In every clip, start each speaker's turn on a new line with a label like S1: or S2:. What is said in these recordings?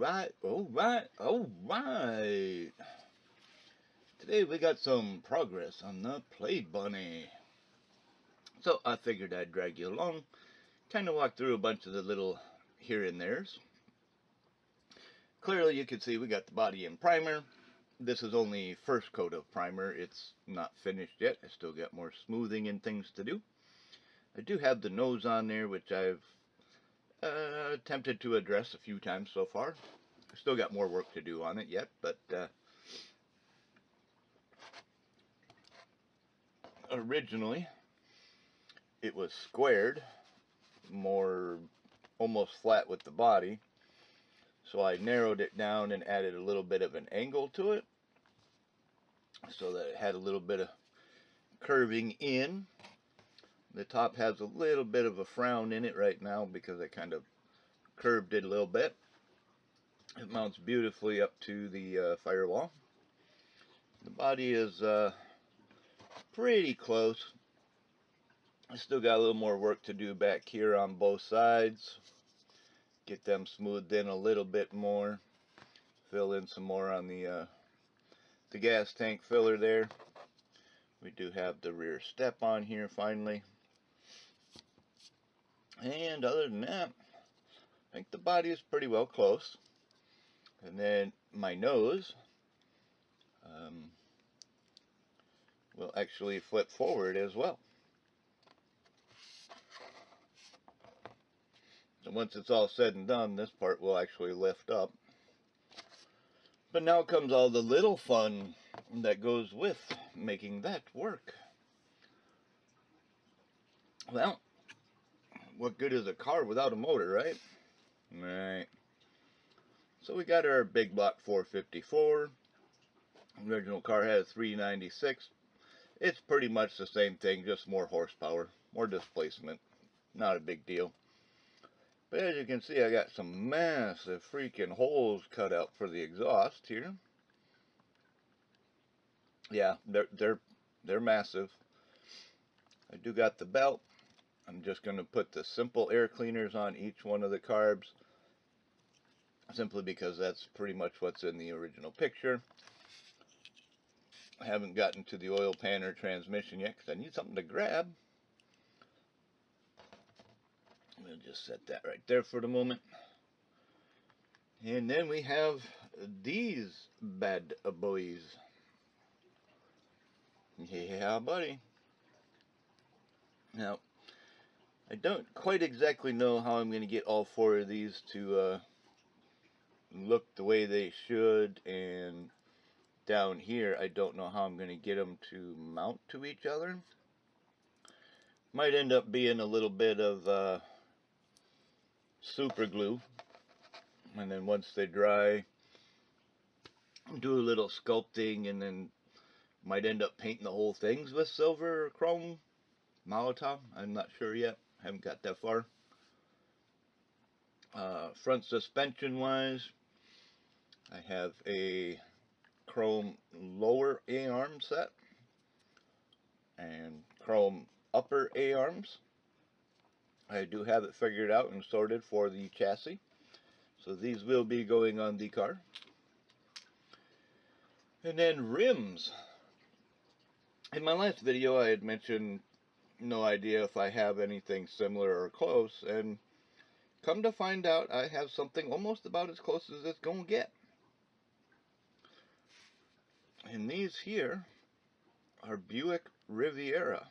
S1: Alright. Today we got some progress on the Play Bunny. So I figured I'd drag you along, kind of walk through a bunch of the little here and there's. Clearly you can see we got the body in primer. This is only first coat of primer. It's not finished yet. I still got more smoothing and things to do. I do have the nose on there, which I've attempted to address a few times so far. Still got more work to do on it yet, but originally it was squared, more almost flat with the body, so I narrowed it down and added a little bit of an angle to it so that it had a little bit of curving in. The top has a little bit of a frown in it right now because I kind of curved it a little bit. It mounts beautifully up to the firewall. The body is pretty close. I still got a little more work to do back here on both sides. Get them smoothed in a little bit more. Fill in some more on the gas tank filler there. We do have the rear step on here finally. And other than that, I think the body is pretty well close. And then my nose will actually flip forward as well. So once it's all said and done, this part will actually lift up. But now comes all the little fun that goes with making that work. Well, what good is a car without a motor, right? Right. So we got our big block 454. Original car had a 396. It's pretty much the same thing, just more horsepower, more displacement. Not a big deal. But as you can see, I got some massive freaking holes cut out for the exhaust here. Yeah, they're massive. I do got the belt. I'm just going to put the simple air cleaners on each one of the carbs, simply because that's pretty much what's in the original picture. I haven't gotten to the oil pan or transmission yet because I need something to grab. We'll just set that right there for the moment. And then we have these bad boys. Yeah, buddy. Now, I don't quite exactly know how I'm going to get all four of these to look the way they should, and down here I don't know how I'm going to get them to mount to each other. Might end up being a little bit of super glue, and then once they dry, do a little sculpting, and then might end up painting the whole things with silver or chrome Molotov. I'm not sure yet. Haven't got that far. Front suspension wise, I have a chrome lower A-arm set and chrome upper A-arms. I do have it figured out and sorted for the chassis, so these will be going on the car. And then rims. In my last video I had mentioned no idea if I have anything similar or close, and come to find out I have something almost about as close as it's gonna get. And these here are Buick Riviera,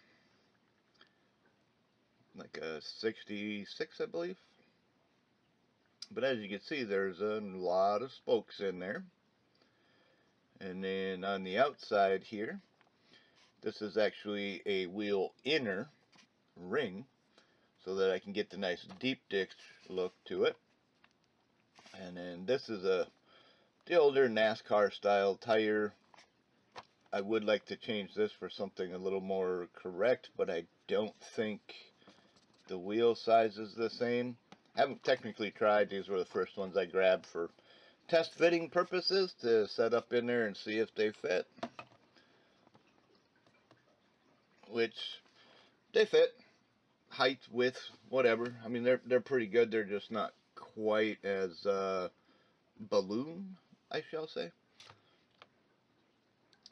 S1: like a 66 I believe. But as you can see, there's a lot of spokes in there. And then on the outside here, this is actually a wheel inner ring, so that I can get the nice deep ditch look to it. And then this is the older NASCAR style tire. I would like to change this for something a little more correct, but I don't think the wheel size is the same. I haven't technically tried. These were the first ones I grabbed for test fitting purposes to set up in there and see if they fit. Which they fit. Height, width, whatever. I mean, they're pretty good. They're just not quite as balloon, I shall say.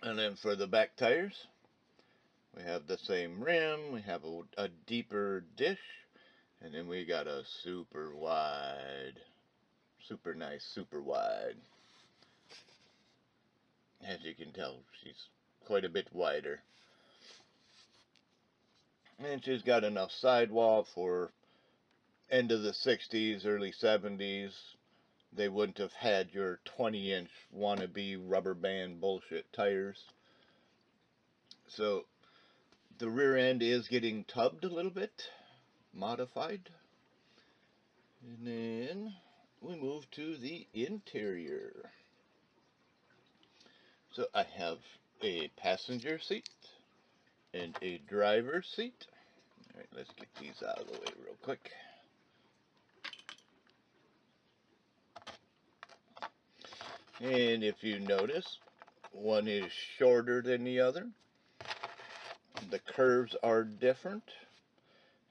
S1: And then for the back tires, we have the same rim, we have a deeper dish, and then we got a super wide, super nice, super wide. As you can tell, she's quite a bit wider. And she's got enough sidewall for end of the 60s, early 70s. They wouldn't have had your 20-inch wannabe rubber band bullshit tires. So the rear end is getting tubbed a little bit, modified. And then we move to the interior. So I have a passenger seat and a driver's seat. All right, let's get these out of the way real quick. And if you notice, one is shorter than the other. The curves are different.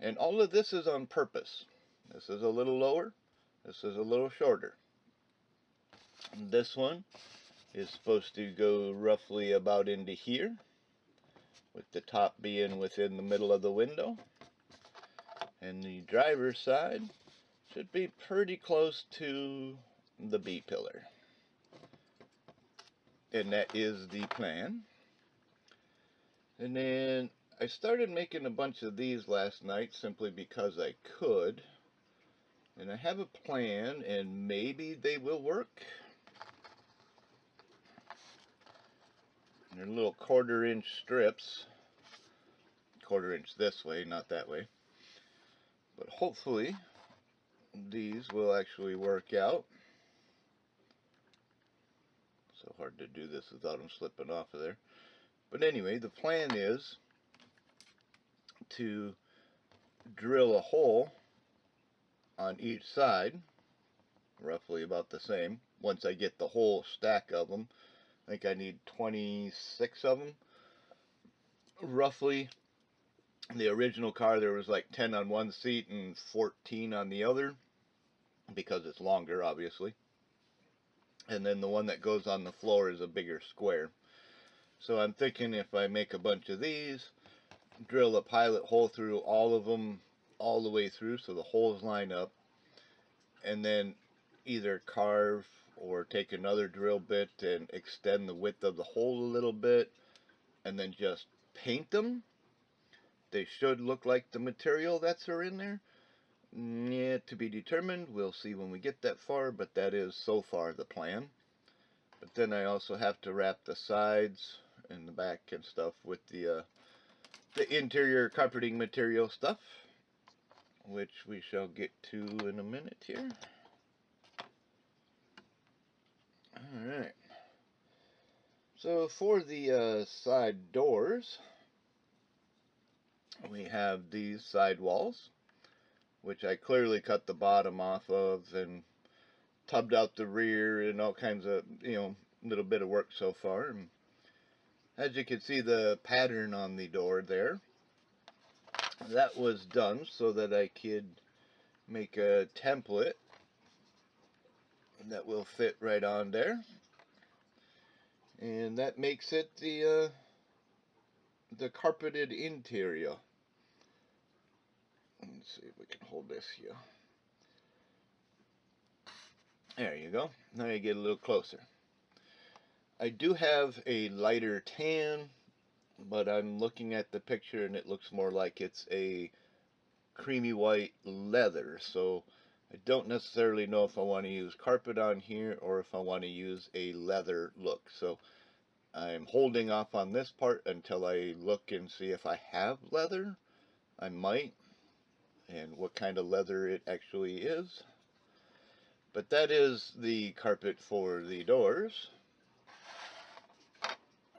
S1: And all of this is on purpose. This is a little lower. This is a little shorter. This one is supposed to go roughly about into here, with the top being within the middle of the window. And the driver's side should be pretty close to the B-pillar. And that is the plan. And then I started making a bunch of these last night simply because I could. And I have a plan, and maybe they will work. They're little 1/4-inch strips. 1/4 inch this way, not that way. But hopefully these will actually work out. So hard to do this without them slipping off of there. But anyway, the plan is to drill a hole on each side, roughly about the same. Once I get the whole stack of them, I think I need 26 of them. Roughly, the original car there was like 10 on one seat and 14 on the other, because it's longer, obviously. And then the one that goes on the floor is a bigger square. So I'm thinking if I make a bunch of these, drill a pilot hole through all of them, all the way through, so the holes line up, and then either carve or take another drill bit and extend the width of the hole a little bit, and then just paint them. They should look like the material that's in there. Yeah, to be determined. We'll see when we get that far, but that is so far the plan. But then I also have to wrap the sides and the back and stuff with the interior carpeting material stuff, which we shall get to in a minute here. Alright. So for the side doors, we have these side walls, which I clearly cut the bottom off of and tubbed out the rear and all kinds of, little bit of work so far. And as you can see, the pattern on the door there, that was done so that I could make a template that will fit right on there. And that makes it the carpeted interior. Let's see if we can hold this here. There you go. Now you get a little closer. I do have a lighter tan, but I'm looking at the picture and it looks more like it's a creamy white leather. So I don't necessarily know if I want to use carpet on here or if I want to use a leather look. So I'm holding off on this part until I look and see if I have leather. I might, and what kind of leather it actually is. But that is the carpet for the doors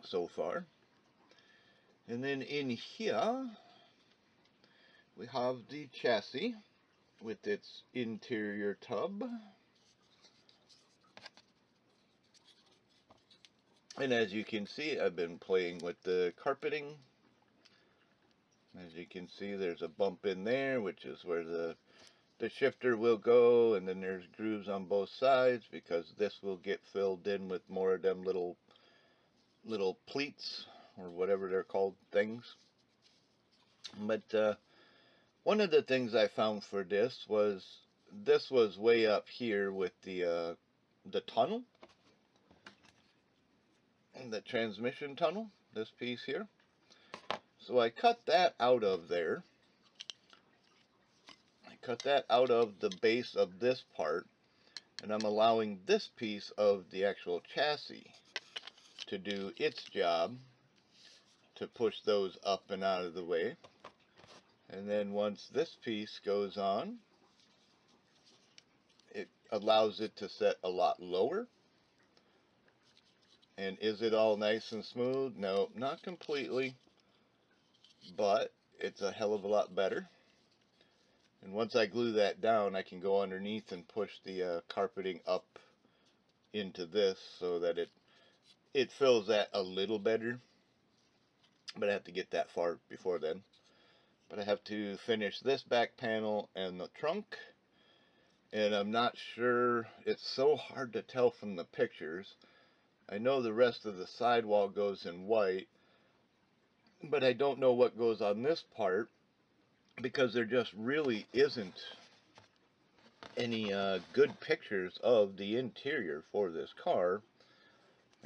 S1: so far. And then in here we have the chassis with its interior tub. And as you can see, I've been playing with the carpeting. As you can see, there's a bump in there, which is where the the shifter will go, and then there's grooves on both sides because this will get filled in with more of them little pleats or whatever they're called things. But one of the things I found for this was way up here with the tunnel, the transmission tunnel, this piece here. So I cut that out of there. I cut that out of the base of this part, and I'm allowing this piece of the actual chassis to do its job to push those up and out of the way. And then once this piece goes on, it allows it to set a lot lower. And is it all nice and smooth? No, not completely, but it's a hell of a lot better. And once I glue that down, I can go underneath and push the carpeting up into this so that it fills that a little better. But I have to get that far before then. But I have to finish this back panel and the trunk. And I'm not sure, it's so hard to tell from the pictures. I know the rest of the sidewall goes in white, but I don't know what goes on this part because there just really isn't any good pictures of the interior for this car.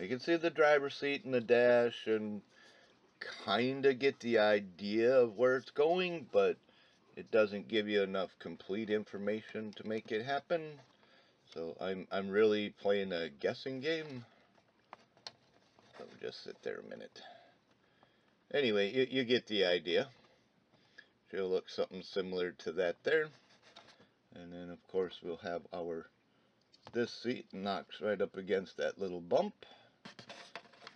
S1: You can see the driver's seat and the dash and kind of get the idea of where it's going, but it doesn't give you enough complete information to make it happen. So I'm really playing a guessing game. Let me just sit there a minute. Anyway, you get the idea. She'll look something similar to that there. And then of course we'll have this seat knocks right up against that little bump.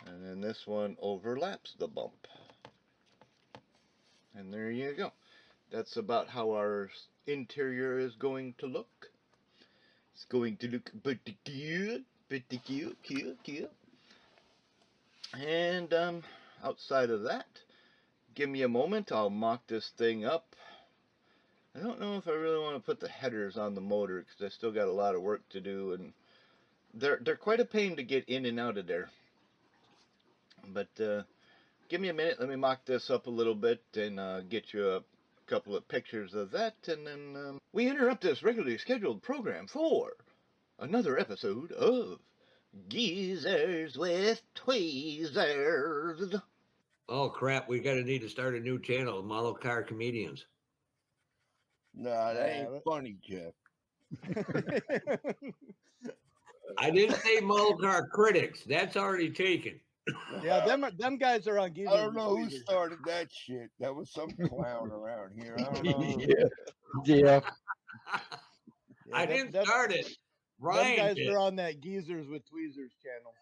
S1: And then this one overlaps the bump. And there you go. That's about how our interior is going to look. It's going to look pretty cute. And outside of that, give me a moment, I'll mock this thing up. I don't know if I really want to put the headers on the motor because I still got a lot of work to do, and they're quite a pain to get in and out of there. But give me a minute, let me mock this up a little bit and get you a couple of pictures of that, and then we interrupt this regularly scheduled program for another episode of Geezers with Tweezers.
S2: Oh crap, we need to start a new channel, Model Car Comedians.
S3: Nah, that ain't funny, Jeff.
S2: I didn't say Model Car Critics. That's already taken.
S4: Yeah, them guys are on Geezers.
S3: I don't know who started that shit. That was some clown around here. I don't know.
S4: Yeah.
S2: I didn't start it. Ryan
S4: them guys
S2: did.
S4: are on that Geezers with Tweezers channel.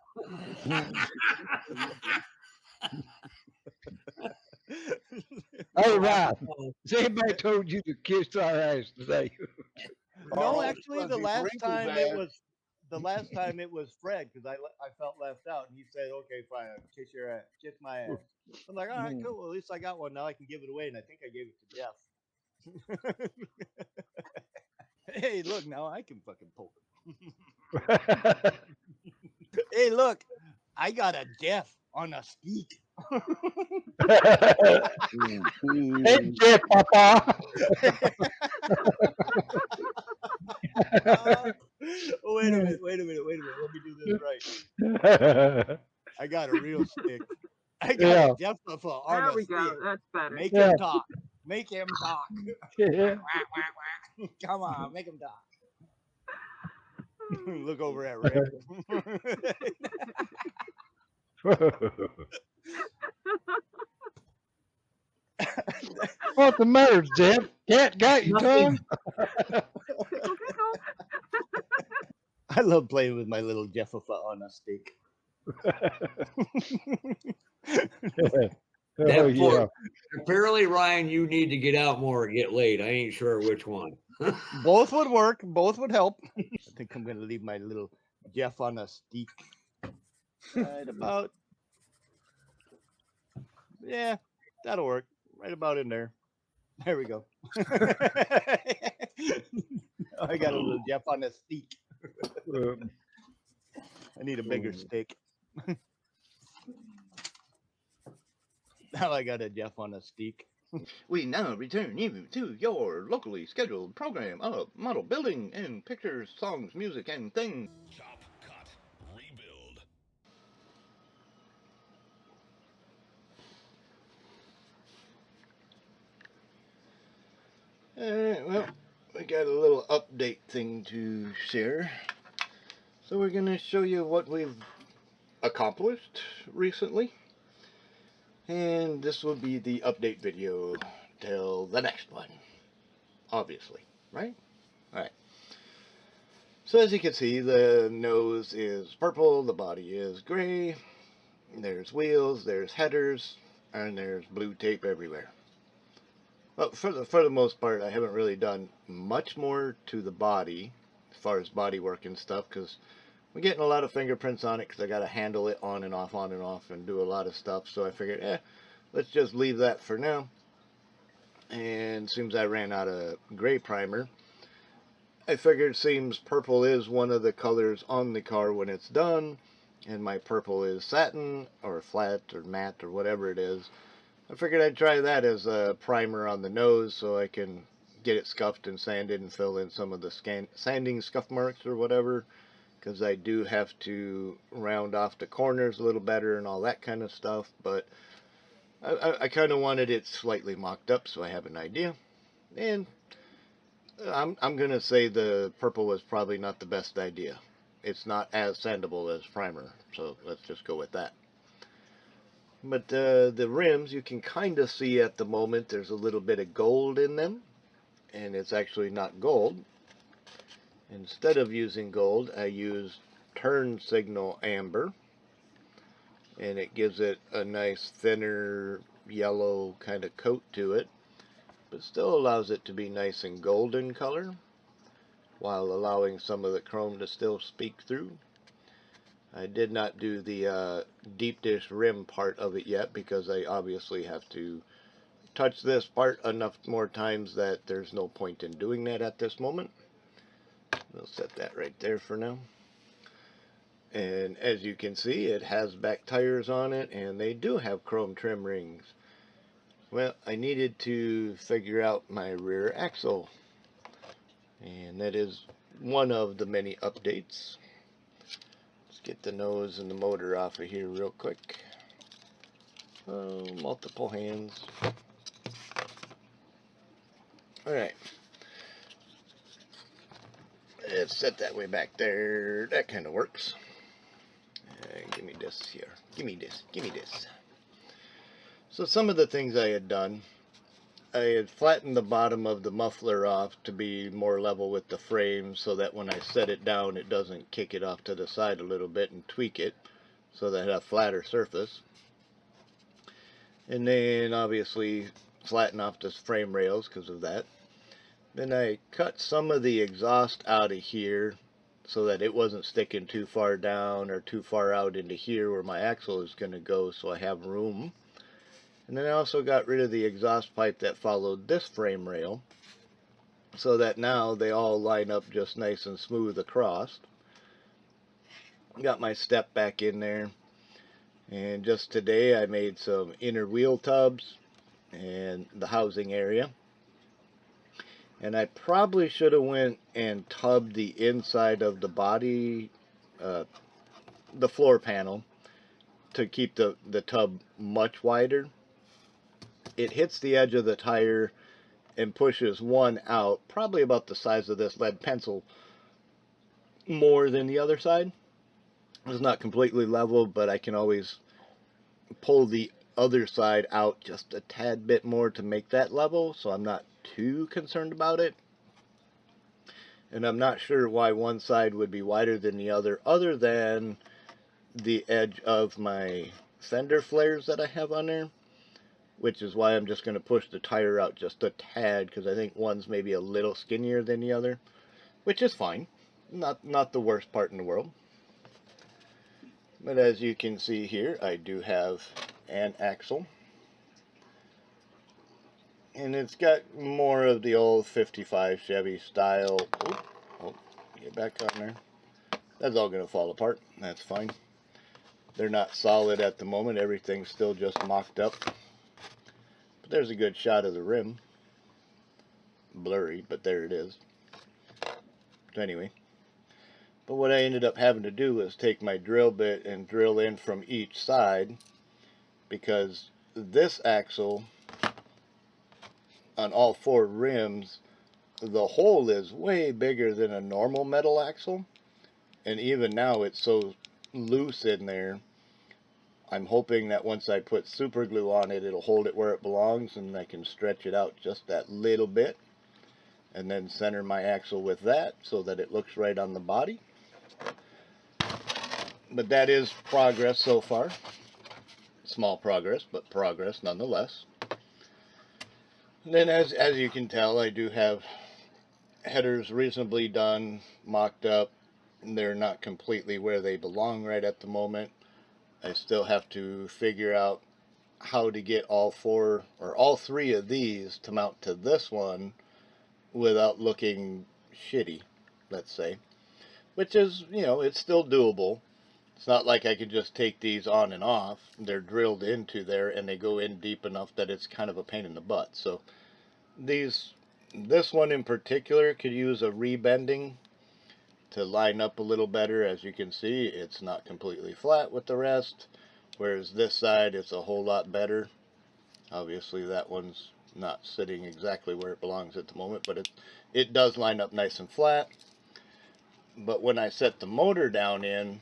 S5: Hey, Ryan, has anybody told you to kiss our ass today?
S4: No, actually, the last time it was Fred, because I felt left out, and he said, "Okay, fine, I'll kiss your ass, kiss my ass." I'm like, "All right, cool. Well, at least I got one. Now I can give it away," and I think I gave it to Jeff. Hey, look, now I can fucking pull it. Hey, look, I got a Jeff on a steak.
S5: Hey, Jeff, Papa.
S4: Wait a minute. Let me do this right. I got a real stick. I got a Jeff on
S6: There
S4: a
S6: we
S4: stick.
S6: go. That's better.
S4: Make him talk. Make him talk.
S5: Yeah.
S4: Come on, make him talk. Look over at Rick.
S5: What's the matter, Jeff? Cat got your tongue?
S4: I love playing with my little Jeff on a stick.
S5: Oh, yeah.
S2: Apparently, Ryan, you need to get out more or get laid. I ain't sure which one.
S4: Both would work. Both would help. I think I'm going to leave my little Jeff on a stick. Right about. Yeah, that'll work. Right about in there. There we go. I got a little Jeff on the stick. I need a bigger stick. Now I got a Jeff on a stick.
S1: We now return you to your locally scheduled program of model building and pictures, songs, music, and things.
S6: Chop, cut, rebuild.
S1: Alright, well, we got a little update thing to share. So we're going to show you what we've accomplished recently. And this will be the update video till the next one. Obviously, right? Alright. So as you can see, the nose is purple, the body is gray, there's wheels, there's headers, and there's blue tape everywhere. Well, for the most part, I haven't really done much more to the body, as far as body work and stuff, because I'm getting a lot of fingerprints on it, because I got to handle it on and off, and do a lot of stuff, so I figured, let's just leave that for now. And as soon as I ran out of gray primer, I figured it seems purple is one of the colors on the car when it's done, and my purple is satin, or flat, or matte, or whatever it is. I figured I'd try that as a primer on the nose so I can get it scuffed and sanded and fill in some of the sanding scuff marks or whatever, because I do have to round off the corners a little better and all that kind of stuff, but I kind of wanted it slightly mocked up so I have an idea. And I'm going to say the purple was probably not the best idea. It's not as sandable as primer, so let's just go with that. But the rims, you can kind of see at the moment there's a little bit of gold in them, and it's actually not gold. Instead of using gold, I used turn signal amber, and it gives it a nice thinner yellow kind of coat to it, but still allows it to be nice and golden color, while allowing some of the chrome to still speak through. I did not do the deep dish rim part of it yet, because I obviously have to touch this part enough more times that there's no point in doing that at this moment. We'll set that right there for now. And as you can see, it has back tires on it, and they do have chrome trim rings. Well, I needed to figure out my rear axle, and that is one of the many updates. Get the nose and the motor off of here real quick. Oh, multiple hands. Alright. Let's set that way back there. That kind of works. Give me this here. Give me this. Give me this. So some of the things I had done, I had flattened the bottom of the muffler off to be more level with the frame, so that when I set it down it doesn't kick it off to the side a little bit, and tweak it so that it has a flatter surface. And then obviously flatten off the frame rails because of that. Then I cut some of the exhaust out of here so that it wasn't sticking too far down or too far out into here where my axle is going to go, so I have room. And then I also got rid of the exhaust pipe that followed this frame rail, so that now they all line up just nice and smooth across. Got my step back in there, and just today I made some inner wheel tubs and the housing area. And I probably should have went and tubbed the inside of the body, the floor panel, to keep the tub much wider. It hits the edge of the tire and pushes one out, probably about the size of this lead pencil, more than the other side. It's not completely level, but I can always pull the other side out just a tad bit more to make that level, so I'm not too concerned about it. And I'm not sure why one side would be wider than the other than the edge of my fender flares that I have on there, which is why I'm just going to push the tire out just a tad, because I think one's maybe a little skinnier than the other, which is fine. Not the worst part in the world. But as you can see here, I do have an axle. And it's got more of the old 55 Chevy style. Oh, get back on there. That's all going to fall apart. That's fine. They're not solid at the moment. Everything's still just mocked up. But there's a good shot of the rim. Blurry, but there it is. So anyway. But what I ended up having to do was take my drill bit and drill in from each side, because this axle on all 4 rims, the hole is way bigger than a normal metal axle. And even now it's so loose in there, I'm hoping that once I put super glue on it, it'll hold it where it belongs, and I can stretch it out just that little bit and then center my axle with that so that it looks right on the body. But that is progress so far. Small progress, but progress nonetheless. And then as you can tell, I do have headers reasonably done, mocked up. They're not completely where they belong right at the moment. I still have to figure out how to get all 4 or all 3 of these to mount to this one without looking shitty, let's say. Which is, you know, it's still doable. It's not like I could just take these on and off. They're drilled into there and they go in deep enough that it's kind of a pain in the butt. So this one in particular could use a rebending to line up a little better. As you can see, it's not completely flat with the rest, whereas this side it's a whole lot better. Obviously that one's not sitting exactly where it belongs at the moment, but it does line up nice and flat. But when I set the motor down in,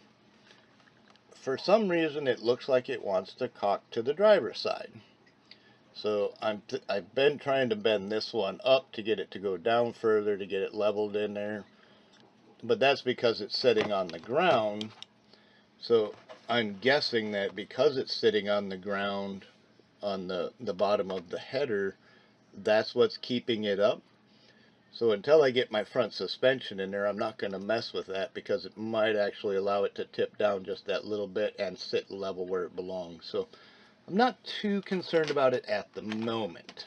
S1: for some reason it looks like it wants to cock to the driver's side. So I've been trying to bend this one up to get it to go down further, to get it leveled in there. But that's because it's sitting on the ground. So I'm guessing that because it's sitting on the ground on the bottom of the header, that's what's keeping it up. So until I get my front suspension in there, I'm not going to mess with that, because it might actually allow it to tip down just that little bit and sit level where it belongs. So I'm not too concerned about it at the moment.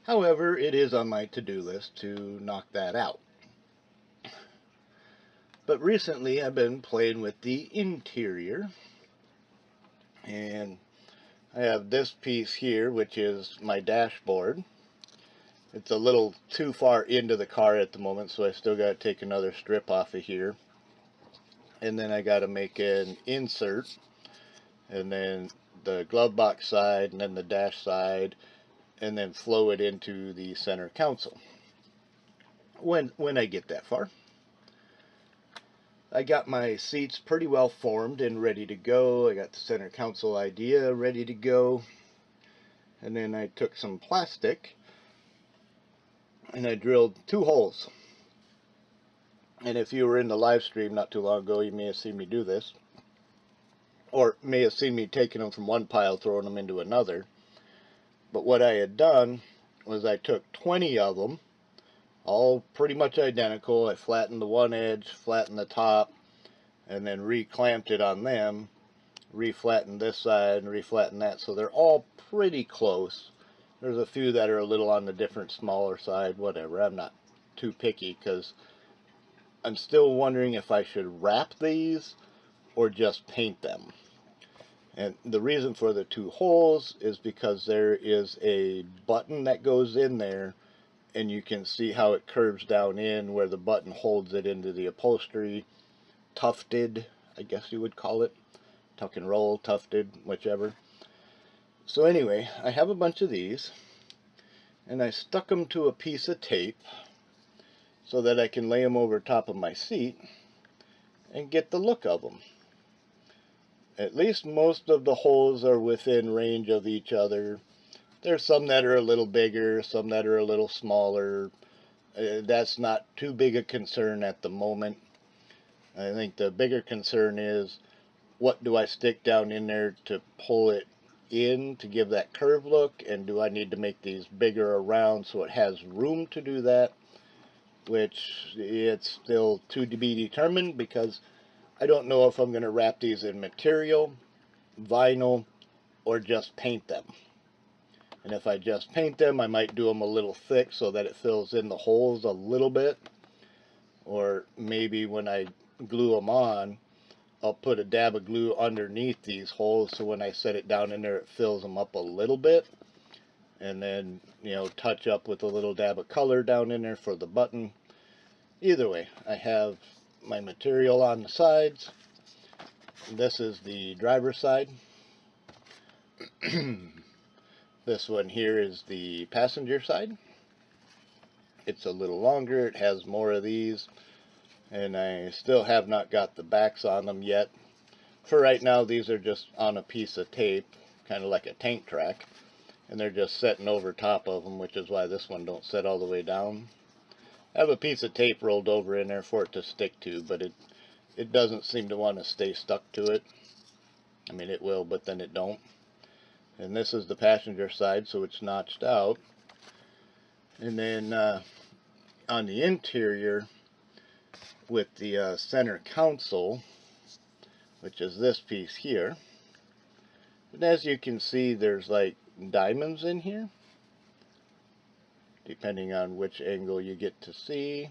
S1: However, it is on my to-do list to knock that out. But recently I've been playing with the interior, and I have this piece here, which is my dashboard. It's a little too far into the car at the moment, so I still got to take another strip off of here. And then I got to make an insert, and then the glove box side, and then the dash side, and then flow it into the center console when I get that far. I got my seats pretty well formed and ready to go. I got the center console idea ready to go. And then I took some plastic and I drilled 2 holes. And if you were in the live stream not too long ago, you may have seen me do this. Or may have seen me taking them from one pile, throwing them into another. But what I had done was I took 20 of them, all pretty much identical. I flattened the one edge, flattened the top, and then re-clamped it on them, re-flattened this side and re-flattened that, so they're all pretty close. There's a few that are a little on the different smaller side, whatever. I'm not too picky, because I'm still wondering if I should wrap these or just paint them. And the reason for the 2 holes is because there is a button that goes in there, and you can see how it curves down in where the button holds it into the upholstery. Tufted, I guess you would call it. Tuck and roll, tufted, whichever. So anyway, I have a bunch of these, and I stuck them to a piece of tape so that I can lay them over top of my seat and get the look of them. At least most of the holes are within range of each other. There's some that are a little bigger, some that are a little smaller. That's not too big a concern at the moment. I think the bigger concern is, what do I stick down in there to pull it in to give that curve look, and do I need to make these bigger around so it has room to do that, which it's still to be determined, because I don't know if I'm going to wrap these in material, vinyl, or just paint them. And if I just paint them, I might do them a little thick so that it fills in the holes a little bit. Or maybe when I glue them on, I'll put a dab of glue underneath these holes so when I set it down in there, it fills them up a little bit. And then, you know, touch up with a little dab of color down in there for the button. Either way, I have my material on the sides. This is the driver's side. This one here is the passenger side. It's a little longer, it has more of these, and I still have not got the backs on them yet. For right now, these are just on a piece of tape, kind of like a tank track, and they're just setting over top of them, which is why this one don't set all the way down. I have a piece of tape rolled over in there for it to stick to, but it doesn't seem to want to stay stuck to it. I mean, it will, but then it don't. And this is the passenger side, so it's notched out. And then on the interior, with the center console, which is this piece here, and as you can see, there's like diamonds in here, depending on which angle you get to see.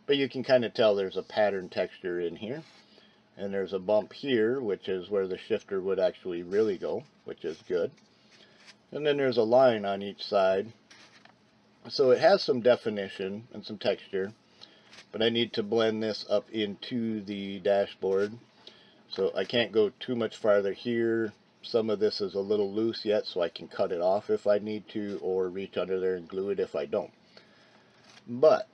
S1: But you can kind of tell there's a pattern texture in here. And there's a bump here, which is where the shifter would actually really go, which is good. And then there's a line on each side. So it has some definition and some texture, but I need to blend this up into the dashboard. So I can't go too much farther here. Some of this is a little loose yet, so I can cut it off if I need to, or reach under there and glue it if I don't. But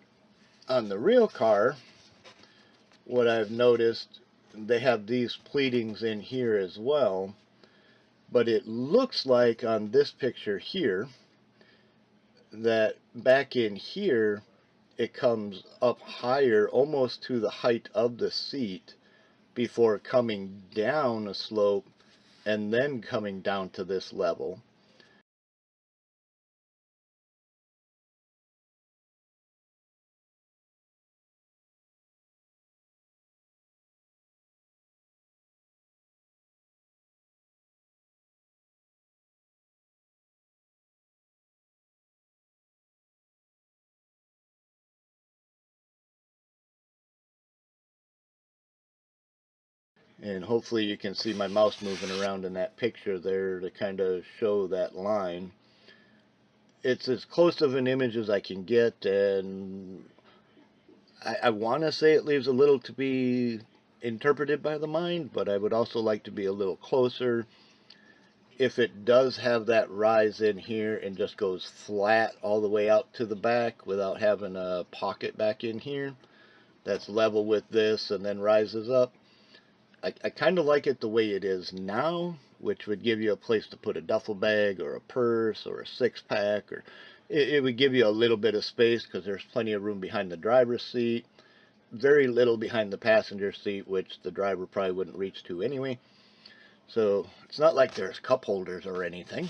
S1: on the real car, what I've noticed, they have these pleatings in here as well, but it looks like on this picture here that back in here it comes up higher, almost to the height of the seat, before coming down a slope and then coming down to this level. And hopefully you can see my mouse moving around in that picture there to kind of show that line. It's as close of an image as I can get, and I want to say it leaves a little to be interpreted by the mind, but I would also like to be a little closer. If it does have that rise in here and just goes flat all the way out to the back without having a pocket back in here that's level with this and then rises up, I kind of like it the way it is now, which would give you a place to put a duffel bag or a purse or a six-pack, or it would give you a little bit of space because there's plenty of room behind the driver's seat, very little behind the passenger seat, which the driver probably wouldn't reach to anyway. So it's not like there's cup holders or anything.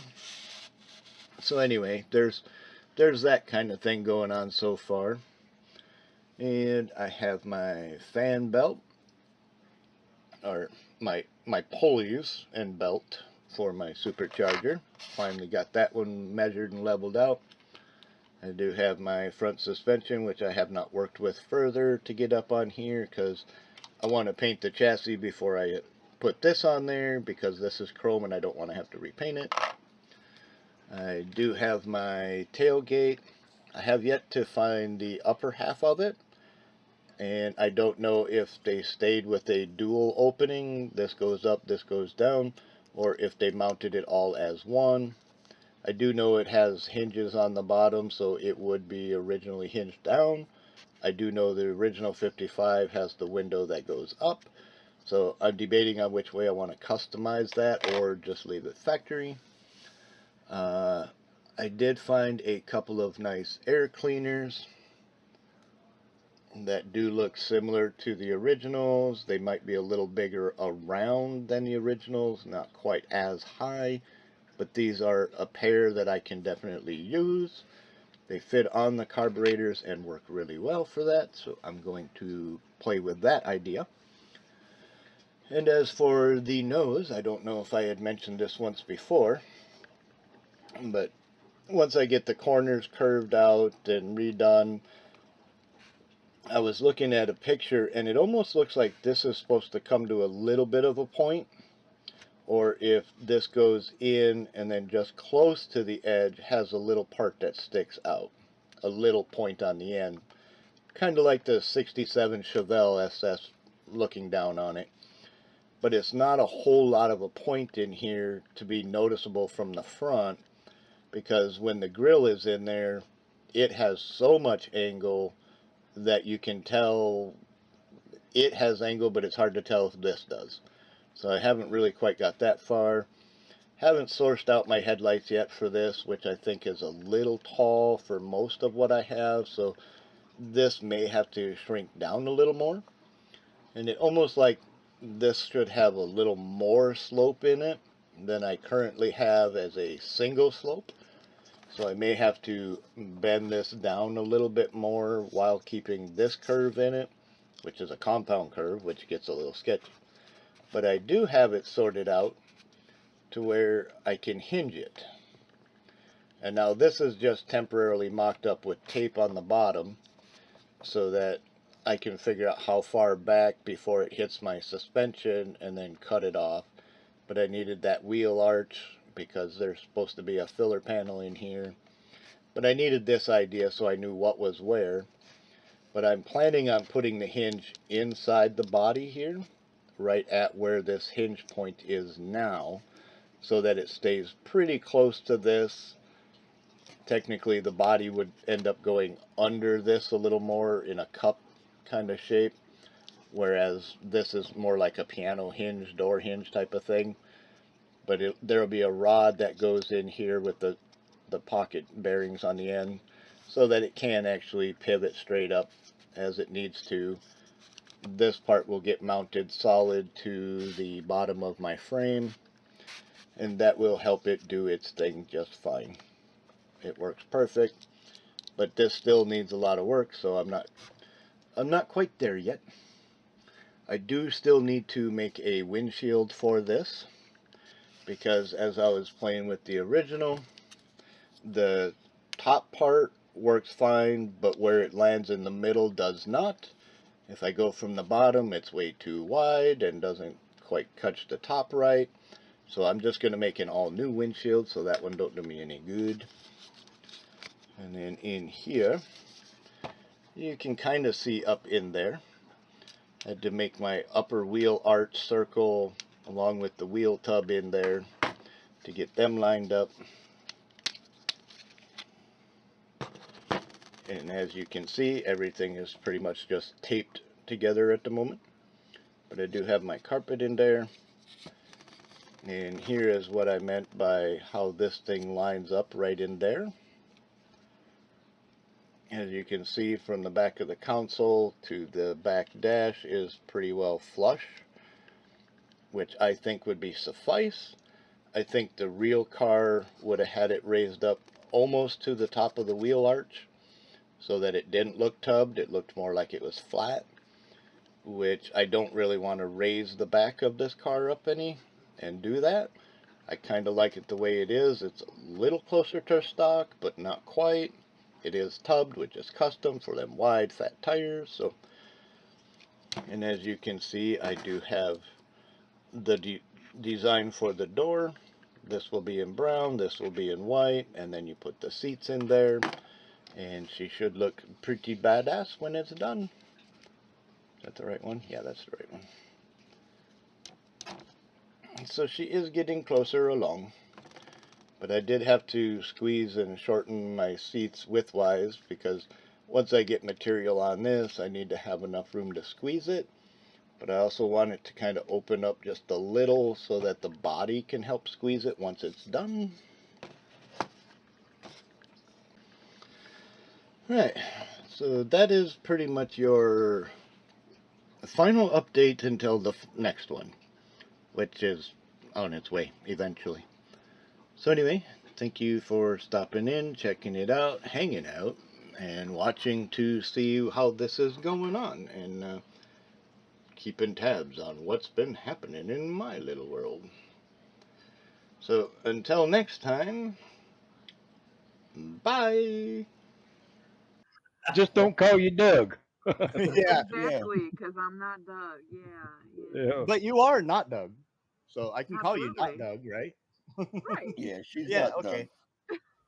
S1: So anyway, there's that kind of thing going on so far. And I have my fan belt, or my pulleys and belt for my supercharger. Finally got that one measured and leveled out. I do have my front suspension, which I have not worked with further to get up on here because I want to paint the chassis before I put this on there, because this is chrome and I don't want to have to repaint it. I do have my tailgate. I have yet to find the upper half of it, and I don't know if they stayed with a dual opening, this goes up, this goes down, or if they mounted it all as one. I do know it has hinges on the bottom, so it would be originally hinged down. I do know the original 55 has the window that goes up, so I'm debating on which way I want to customize that or just leave it factory. I did find a couple of nice air cleaners that do look similar to the originals. They might be a little bigger around than the originals, not quite as high, but these are a pair that I can definitely use. They fit on the carburetors and work really well for that, so I'm going to play with that idea. And as for the nose, I don't know if I had mentioned this once before, But once I get the corners curved out and redone, I was looking at a picture and it almost looks like this is supposed to come to a little bit of a point, or if this goes in and then just close to the edge has a little part that sticks out, a little point on the end, kind of like the 67 Chevelle SS looking down on it. But it's not a whole lot of a point in here to be noticeable from the front, because when the grill is in there, it has so much angle that you can tell it has angle, but it's hard to tell if this does. So I haven't really quite got that far. Haven't sourced out my headlights yet for this, which I think is a little tall for most of what I have, so this may have to shrink down a little more. And it almost like this should have a little more slope in it than I currently have as a single slope. So I may have to bend this down a little bit more while keeping this curve in it, which is a compound curve, which gets a little sketchy. But I do have it sorted out to where I can hinge it. And now this is just temporarily mocked up with tape on the bottom so that I can figure out how far back before it hits my suspension and then cut it off. But I needed that wheel arch because there's supposed to be a filler panel in here. But I needed this idea so I knew what was where. But I'm planning on putting the hinge inside the body here, right at where this hinge point is now, so that it stays pretty close to this. Technically the body would end up going under this a little more in a cup kind of shape, whereas this is more like a piano hinge, door hinge type of thing. But there will be a rod that goes in here with the pocket bearings on the end so that it can actually pivot straight up as it needs to. This part will get mounted solid to the bottom of my frame, and that will help it do its thing just fine. It works perfect, but this still needs a lot of work, so I'm not quite there yet. I do still need to make a windshield for this, because as I was playing with the original, the top part works fine, but where it lands in the middle does not. If I go from the bottom, it's way too wide and doesn't quite catch the top right. So I'm just going to make an all new windshield so that one don't do me any good. And then in here, you can kind of see up in there. I had to make my upper wheel arch circle along with the wheel tub in there to get them lined up. And as you can see, everything is pretty much just taped together at the moment. But I do have my carpet in there. And here is what I meant by how this thing lines up right in there. As you can see, from the back of the console to the back dash is pretty well flush, which I think would be suffice. I think the real car would have had it raised up almost to the top of the wheel arch, so that it didn't look tubbed. It looked more like it was flat, which I don't really want to raise the back of this car up any and do that. I kind of like it the way it is. It's a little closer to stock, but not quite. It is tubbed, which is custom for them wide, fat tires. So, and as you can see, I do have the design for the door. This will be in brown, this will be in white, and then you put the seats in there. And she should look pretty badass when it's done. Is that the right one? Yeah, that's the right one. So she is getting closer along. But I did have to squeeze and shorten my seats widthwise, because once I get material on this, I need to have enough room to squeeze it. But I also want it to kind of open up just a little so that the body can help squeeze it once it's done. Right, so that is pretty much your final update until the next one, which is on its way eventually. So anyway, thank you for stopping in, checking it out, hanging out, and watching to see how this is going on, and keeping tabs on what's been happening in my little world. So until next time, Bye.
S5: Just don't call you Doug.
S4: Yeah,
S7: Exactly, because I'm not Doug. Yeah.
S5: Yeah.
S4: but you are not Doug, so I can call you not
S7: Absolutely.
S4: Doug, right?
S7: Right.
S3: Yeah, she's
S4: Yeah,
S3: not done.
S4: okay.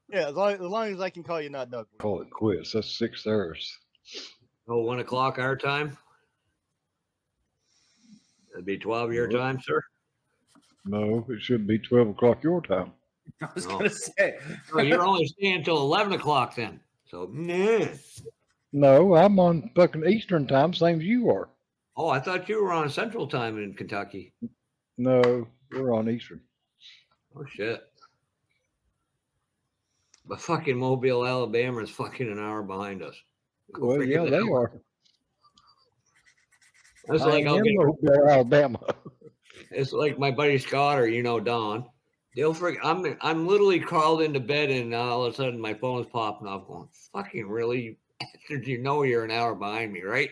S4: Yeah, as long as I can call you not Doug. we're
S5: Call
S4: good.
S5: it quits. That's 6 hours.
S2: Oh, 1 o'clock our time. That'd be 12 your
S5: Nope.
S2: time, sir.
S5: No, it should be 12 o'clock your time.
S8: I was
S2: No.
S8: gonna say.
S2: Oh, you're only staying until 11 o'clock then. So, nah.
S5: No, I'm on fucking Eastern time, same as you are.
S2: Oh, I thought you were on Central Time in Kentucky.
S5: No, we're on Eastern.
S2: Oh shit. But fucking Mobile, Alabama is fucking an hour behind us. Go
S5: Well,
S2: figure
S5: yeah,
S2: that
S5: they
S2: out.
S5: are.
S2: It's
S5: I
S2: like
S5: ain't
S2: I'll
S5: in
S2: get,
S5: Mobile, Alabama.
S2: it's like my buddy Scott or Don. They'll forget. I'm literally crawled into bed and all of a sudden my phone's popping off, going, "Fucking really? You know you're an hour behind me, right?"